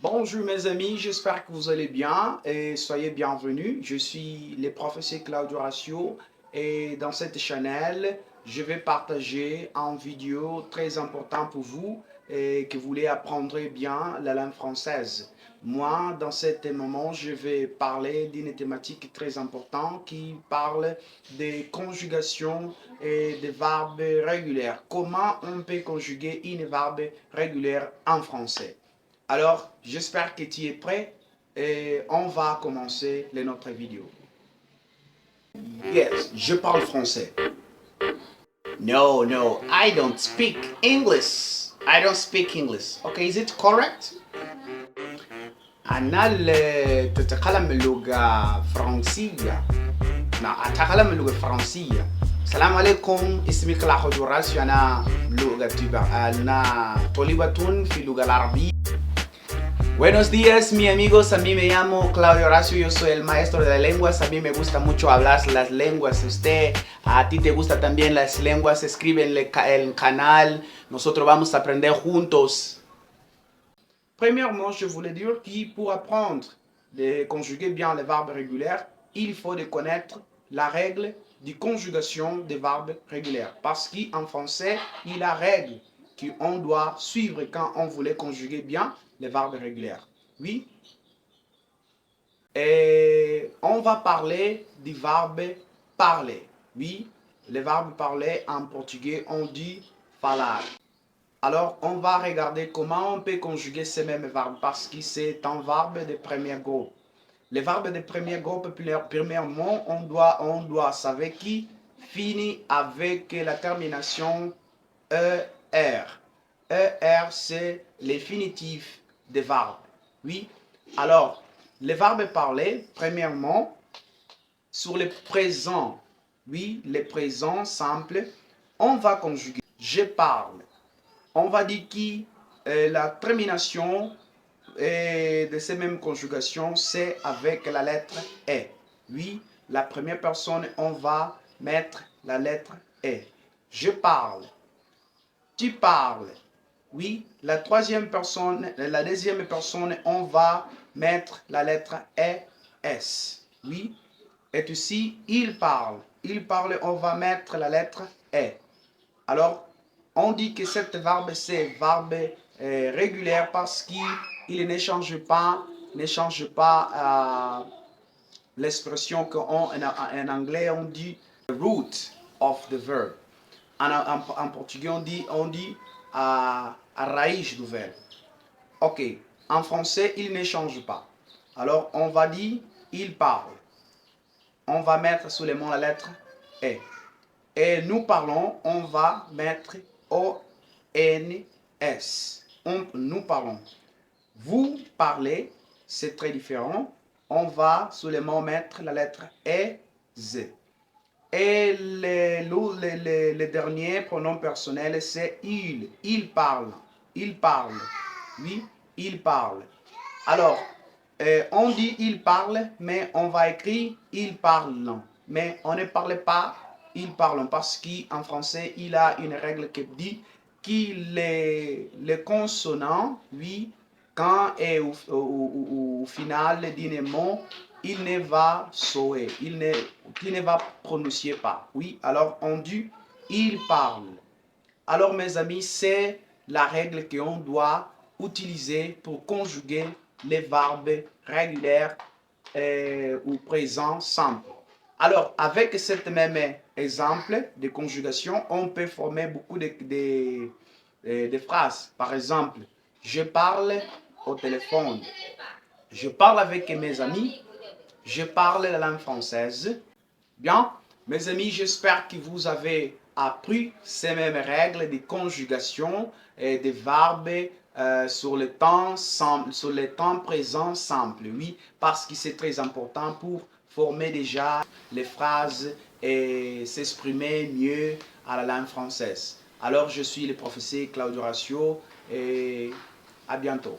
Bonjour mes amis, j'espère que vous allez bien et soyez bienvenus. Je suis le professeur Claudio Horacio et dans cette chaîne, je vais partager une vidéo très importante pour vous et que vous voulez apprendre bien la langue française. Moi, dans ce moment, je vais parler d'une thématique très importante qui parle des conjugations et des verbes réguliers. Comment on peut conjuguer une verbe régulière en français? Alors, j'espère que tu es prêt et on va commencer notre vidéo. Yes, je parle français. No, I don't speak English. I don't speak English. Okay, is it correct? أنا تتكلم اللغة الفرنسية. نعم، أتكلم اللغة الفرنسية. السلام عليكم، اسمي كلاخو جوراسيو. أنا طالبة في اللغة العربية. Buenos días, mi amigos. A mí me llamo Claudio Horacio. Yo soy el maestro de lenguas. A mí me gusta mucho hablar las lenguas. A ti te gusta también las lenguas. Escribe en el canal. Nosotros vamos a aprender juntos. Premièrement, je voulais dire que pour apprendre de conjuguer bien les verbes réguliers, il faut de connaître la règle de conjugation des verbes réguliers. Parce qu'en français, il y a la règle qu'on doit suivre quand on voulait conjuguer bien les verbes réguliers. Oui. Et on va parler du verbe parler. Oui, le verbe parler en portugais, on dit falar. Alors, on va regarder comment on peut conjuguer ces mêmes verbes parce que c'est un verbe de premier groupe. Les verbes de premier groupe, premièrement, on doit savoir qui finit avec la termination ER. ER, c'est l'infinitif des verbes. Oui. Alors, les verbes parler, premièrement, sur le présent. Oui, le présent simple, on va conjuguer je parle. On va dire que la termination de ces mêmes conjugations, c'est avec la lettre E. Oui, la première personne, on va mettre la lettre E. Je parle. Tu parles. Oui, la deuxième personne, on va mettre la lettre ES. Oui, et ici, il parle. Il parle, on va mettre la lettre E. Alors, on dit que cette verbe, c'est verbe régulier parce qu'il ne change pas l'expression qu'en anglais, on dit the root of the verb. En portugais, on dit à raíz du verbe. Ok, en français, il ne change pas. Alors, on va dire il parle. On va mettre sous le mot la lettre E. Et nous parlons, on va mettre O-N-S. Nous parlons. Vous parlez, c'est très différent. On va sous le mot mettre la lettre E-Z. Et le dernier pronom personnel, c'est il. Il parle. Il parle. Oui, il parle. Alors, on dit il parle, mais on va écrire il parle. Mais on ne parle pas il parle parce qu'en français, il a une règle qui dit que les consonants, oui, quand est au final d'un mot, il ne va sauter, il ne va prononcer pas. Oui, alors on dit il parle. Alors mes amis, c'est la règle qu'on doit utiliser pour conjuguer les verbes réguliers ou présents simples. Alors, avec cet même exemple de conjugation, on peut former beaucoup de phrases. Par exemple, je parle au téléphone. Je parle avec mes amis. Je parle la langue française. Bien, mes amis, j'espère que vous avez appris ces mêmes règles de conjugation et des verbes sur le temps présent simple. Oui, parce que c'est très important pour former déjà les phrases et s'exprimer mieux à la langue française. Alors, je suis le professeur Claudio Horacio et à bientôt.